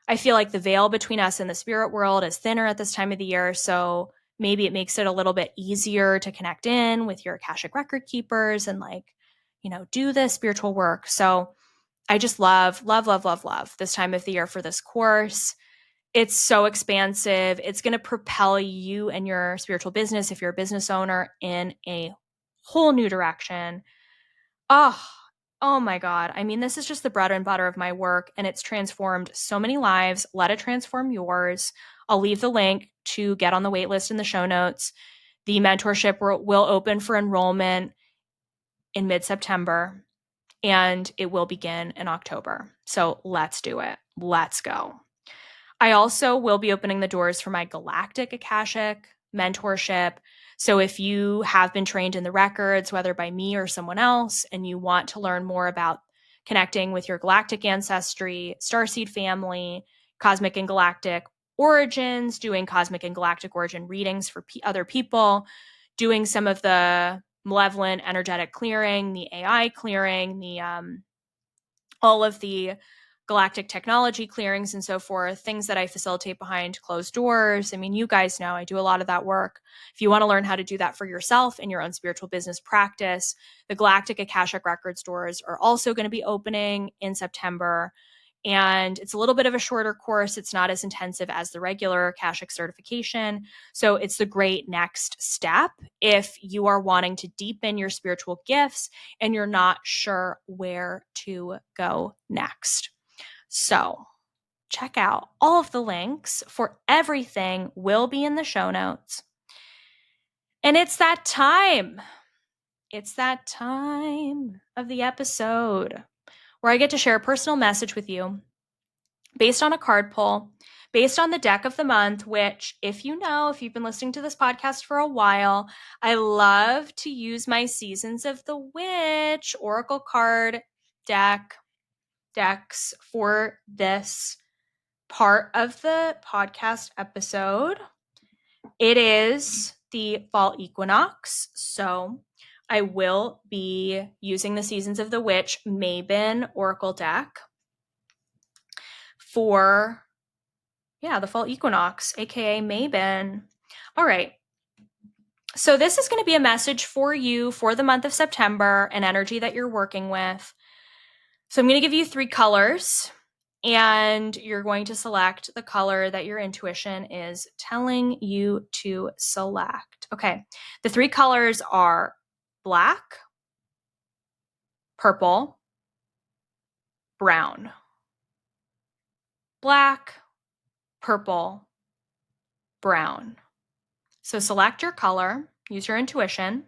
I feel like the veil between us and the spirit world is thinner at this time of the year. So maybe it makes it a little bit easier to connect in with your Akashic record keepers and do the spiritual work. So I just love this time of the year for this course. It's so expansive. It's going to propel you and your spiritual business, if you're a business owner, in a whole new direction. Oh, oh my God. I mean, this is just the bread and butter of my work, and it's transformed so many lives. Let it transform yours. I'll leave the link to get on the wait list in the show notes. The mentorship will open for enrollment in mid-September, and it will begin in October. So let's do it. Let's go. I also will be opening the doors for my Galactic Akashic mentorship. So if you have been trained in the records, whether by me or someone else, and you want to learn more about connecting with your galactic ancestry, starseed family, cosmic and galactic origins, doing cosmic and galactic origin readings for other people, doing some of the malevolent energetic clearing, the AI clearing, the all of the galactic technology clearings and so forth, things that I facilitate behind closed doors. I mean, you guys know I do a lot of that work. If you want to learn how to do that for yourself in your own spiritual business practice, the Galactic Akashic Records doors are also going to be opening in September. And it's a little bit of a shorter course. It's not as intensive as the regular Akashic certification. So it's the great next step if you are wanting to deepen your spiritual gifts and you're not sure where to go next. So check out all of the links for everything will be in the show notes. And it's that time. It's that time of the episode where I get to share a personal message with you based on a card pull, based on the deck of the month, which, if you've been listening to this podcast for a while, I love to use my Seasons of the Witch Oracle card decks for this part of the podcast episode. It is the fall equinox, so I will be using the Seasons of the Witch Mabon Oracle deck for the fall equinox, aka Mabon. All right. So this is going to be a message for you for the month of September, an energy that you're working with. So I'm going to give you 3 colors, and you're going to select the color that your intuition is telling you to select. Okay. The 3 colors are black, purple, brown. Black, purple, brown. So select your color, use your intuition,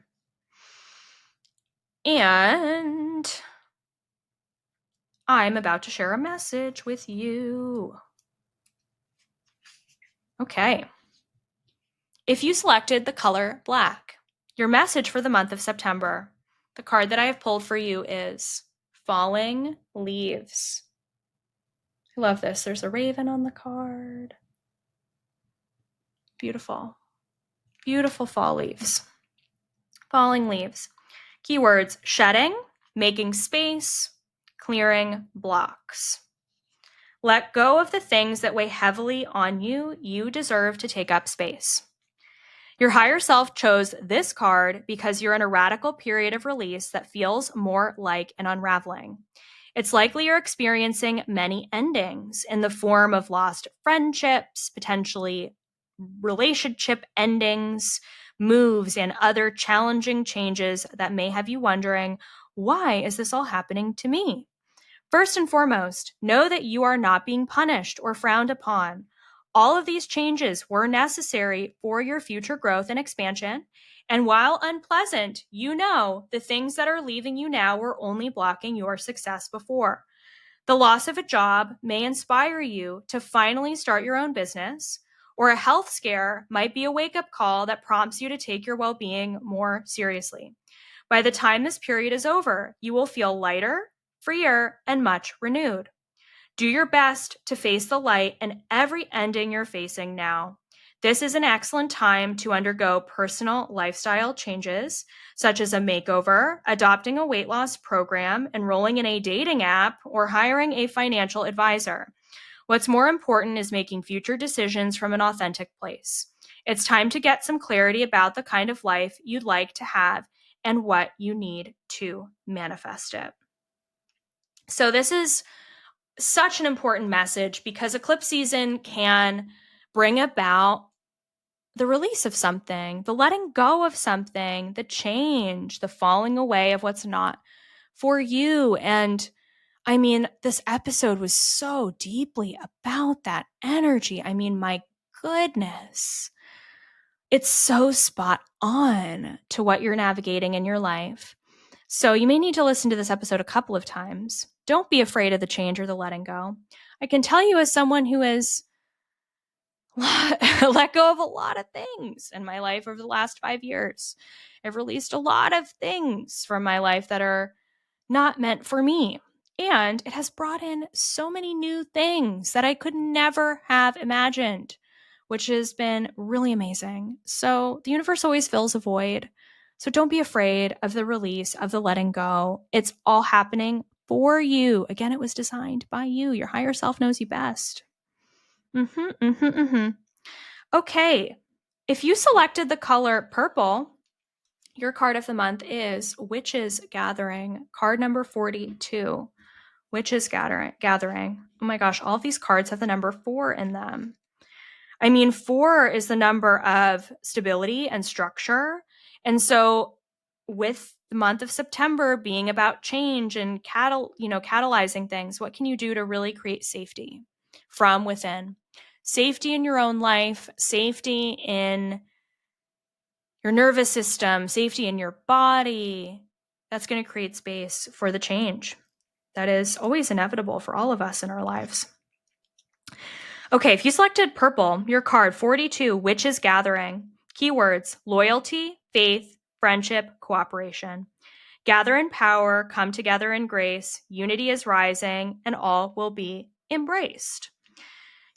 and I'm about to share a message with you. Okay. If you selected the color black, your message for the month of September, the card that I have pulled for you is Falling Leaves. I love this. There's a raven on the card. Beautiful. Beautiful fall leaves. Falling leaves. Keywords: shedding, making space, clearing blocks. Let go of the things that weigh heavily on you. You deserve to take up space. Your higher self chose this card because you're in a radical period of release that feels more like an unraveling. It's likely you're experiencing many endings in the form of lost friendships, potentially relationship endings, moves, and other challenging changes that may have you wondering, why is this all happening to me? First and foremost, know that you are not being punished or frowned upon. All of these changes were necessary for your future growth and expansion. And while unpleasant, you know the things that are leaving you now were only blocking your success before. The loss of a job may inspire you to finally start your own business, or a health scare might be a wake-up call that prompts you to take your well-being more seriously. By the time this period is over, you will feel lighter, freer, and much renewed. Do your best to face the light in every ending you're facing now. This is an excellent time to undergo personal lifestyle changes, such as a makeover, adopting a weight loss program, enrolling in a dating app, or hiring a financial advisor. What's more important is making future decisions from an authentic place. It's time to get some clarity about the kind of life you'd like to have and what you need to manifest it. So this is such an important message because eclipse season can bring about the release of something, the letting go of something, the change, the falling away of what's not for you. And I mean, this episode was so deeply about that energy. I mean, my goodness, it's so spot on to what you're navigating in your life. So you may need to listen to this episode a couple of times. Don't be afraid of the change or the letting go. I can tell you, as someone who has let go of a lot of things in my life over the last 5 years, I've released a lot of things from my life that are not meant for me. And it has brought in so many new things that I could never have imagined, which has been really amazing. So the universe always fills a void. So don't be afraid of the release, of the letting go. It's all happening for you. Again, it was designed by you. Your higher self knows you best. Okay. If you selected the color purple, your card of the month is Witches Gathering, card number 42. Witches Gathering. Oh my gosh, all of these cards have the number 4 in them. I mean, 4 is the number of stability and structure. And so with the month of September being about change and catalyzing things, what can you do to really create safety from within? Safety in your own life, safety in your nervous system, safety in your body. That's going to create space for the change that is always inevitable for all of us in our lives. Okay, if you selected purple, your card 42, Witches Gathering. Keywords: loyalty, faith, friendship, cooperation. Gather in power, come together in grace, unity is rising, and all will be embraced.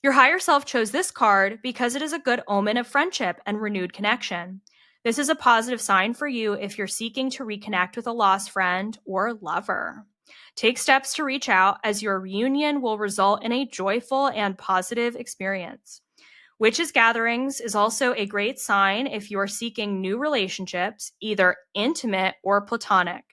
Your higher self chose this card because it is a good omen of friendship and renewed connection. This is a positive sign for you if you're seeking to reconnect with a lost friend or lover. Take steps to reach out, as your reunion will result in a joyful and positive experience. Witches Gatherings is also a great sign if you are seeking new relationships, either intimate or platonic.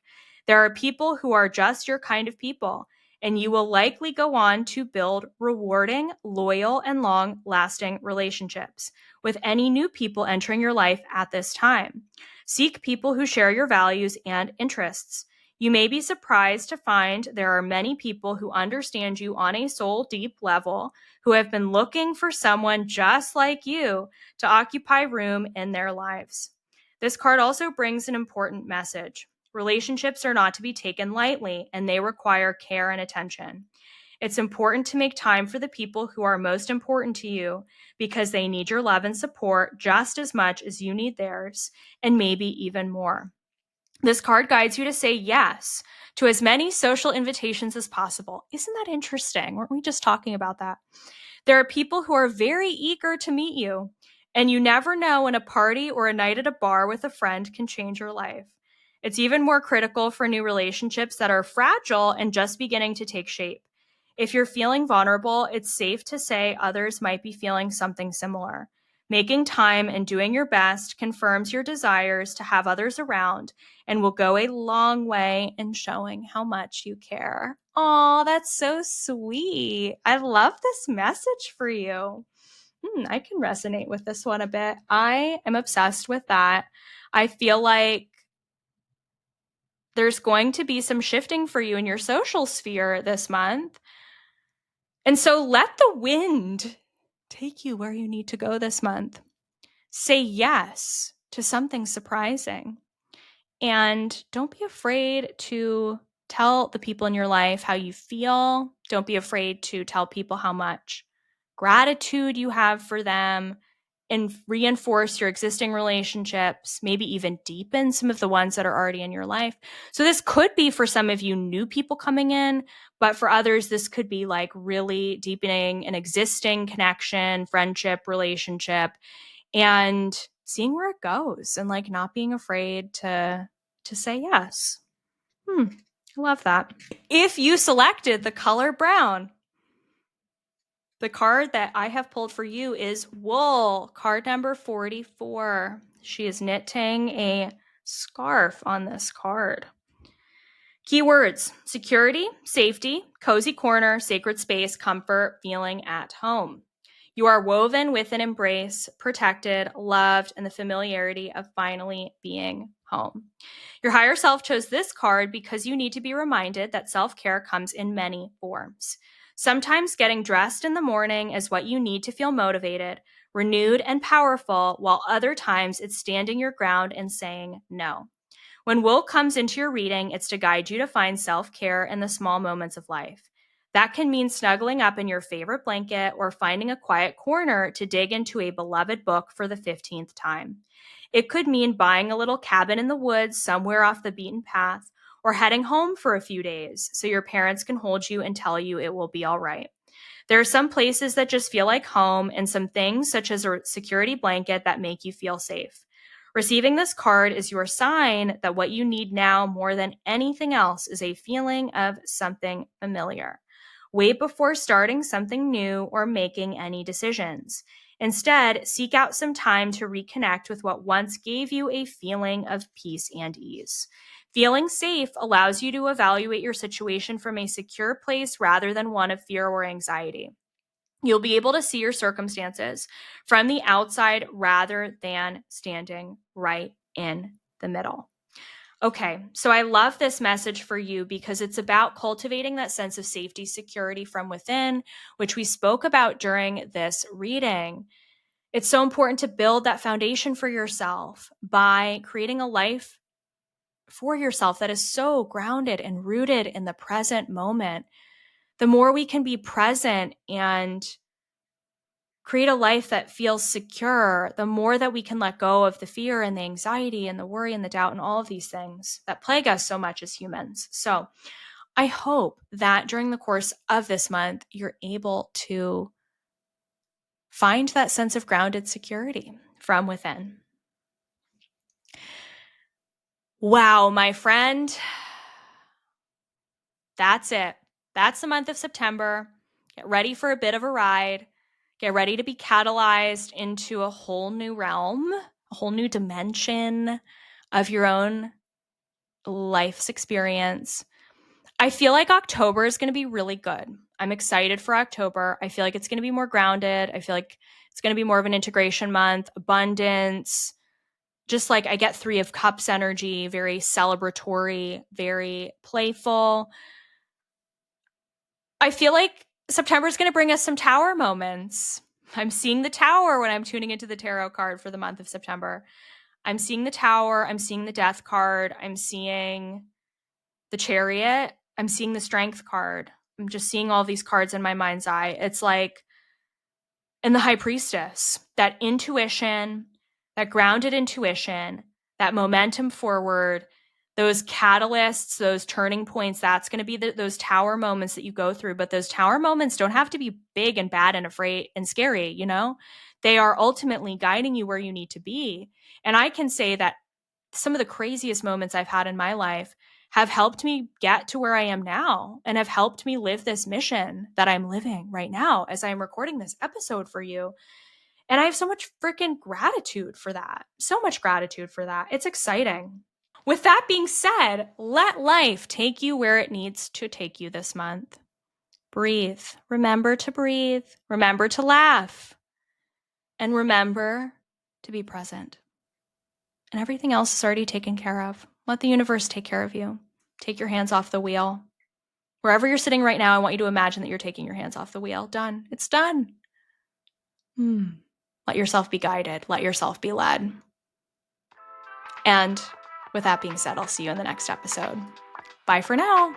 There are people who are just your kind of people, and you will likely go on to build rewarding, loyal, and long-lasting relationships with any new people entering your life at this time. Seek people who share your values and interests. You may be surprised to find there are many people who understand you on a soul deep level, who have been looking for someone just like you to occupy room in their lives. This card also brings an important message. Relationships are not to be taken lightly, and they require care and attention. It's important to make time for the people who are most important to you, because they need your love and support just as much as you need theirs, and maybe even more. This card guides you to say yes to as many social invitations as possible. Isn't that interesting? Weren't we just talking about that? There are people who are very eager to meet you, and you never know when a party or a night at a bar with a friend can change your life. It's even more critical for new relationships that are fragile and just beginning to take shape. If you're feeling vulnerable, it's safe to say others might be feeling something similar. Making time and doing your best confirms your desires to have others around and will go a long way in showing how much you care. Oh, that's so sweet. I love this message for you. I can resonate with this one a bit. I am obsessed with that. I feel like there's going to be some shifting for you in your social sphere this month. And so let the wind take you where you need to go this month. Say yes to something surprising. And don't be afraid to tell the people in your life how you feel. Don't be afraid to tell people how much gratitude you have for them, and reinforce your existing relationships, maybe even deepen some of the ones that are already in your life. So this could be, for some of you, new people coming in, but for others, this could be like really deepening an existing connection, friendship, relationship, and seeing where it goes, and like not being afraid to say yes. I love that. If you selected the color brown, the card that I have pulled for you is Wool, card number 44. She is knitting a scarf on this card. Keywords: security, safety, cozy corner, sacred space, comfort, feeling at home. You are woven with an embrace, protected, loved, and the familiarity of finally being home. Your higher self chose this card because you need to be reminded that self-care comes in many forms. Sometimes getting dressed in the morning is what you need to feel motivated, renewed, and powerful, while other times it's standing your ground and saying no. When wool comes into your reading, it's to guide you to find self-care in the small moments of life. That can mean snuggling up in your favorite blanket or finding a quiet corner to dig into a beloved book for the 15th time. It could mean buying a little cabin in the woods somewhere off the beaten path, or heading home for a few days so your parents can hold you and tell you it will be all right. There are some places that just feel like home, and some things, such as a security blanket, that make you feel safe. Receiving this card is your sign that what you need now more than anything else is a feeling of something familiar. Wait before starting something new or making any decisions. Instead, seek out some time to reconnect with what once gave you a feeling of peace and ease. Feeling safe allows you to evaluate your situation from a secure place rather than one of fear or anxiety. You'll be able to see your circumstances from the outside rather than standing right in the middle. Okay, so I love this message for you because it's about cultivating that sense of safety, security from within, which we spoke about during this reading. It's so important to build that foundation for yourself by creating a life for yourself that is so grounded and rooted in the present moment. The more we can be present and create a life that feels secure, the more that we can let go of the fear and the anxiety and the worry and the doubt and all of these things that plague us so much as humans. So I hope that during the course of this month, you're able to find that sense of grounded security from within. Wow, my friend, that's it. That's the month of September. Get ready for a bit of a ride. Get ready to be catalyzed into a whole new realm, a whole new dimension of your own life's experience. I feel like October is going to be really good. I'm excited for October. I feel like it's going to be more grounded. I feel like it's going to be more of an integration month, abundance. Just like I get 3 of Cups energy, very celebratory, very playful. I feel like September is going to bring us some tower moments. I'm seeing the tower when I'm tuning into the tarot card for the month of September. I'm seeing the tower. I'm seeing the death card. I'm seeing the chariot. I'm seeing the strength card. I'm just seeing all these cards in my mind's eye. It's like in the high priestess, that intuition, that grounded intuition, that momentum forward, those catalysts, those turning points, that's going to be those tower moments that you go through. But those tower moments don't have to be big and bad and afraid and scary, you know? They are ultimately guiding you where you need to be. And I can say that some of the craziest moments I've had in my life have helped me get to where I am now and have helped me live this mission that I'm living right now as I'm recording this episode for you. And I have so much freaking gratitude for that. So much gratitude for that. It's exciting. With that being said, let life take you where it needs to take you this month. Breathe. Remember to breathe. Remember to laugh. And remember to be present. And everything else is already taken care of. Let the universe take care of you. Take your hands off the wheel. Wherever you're sitting right now, I want you to imagine that you're taking your hands off the wheel. Done. It's done. Let yourself be guided. Let yourself be led. And with that being said, I'll see you in the next episode. Bye for now.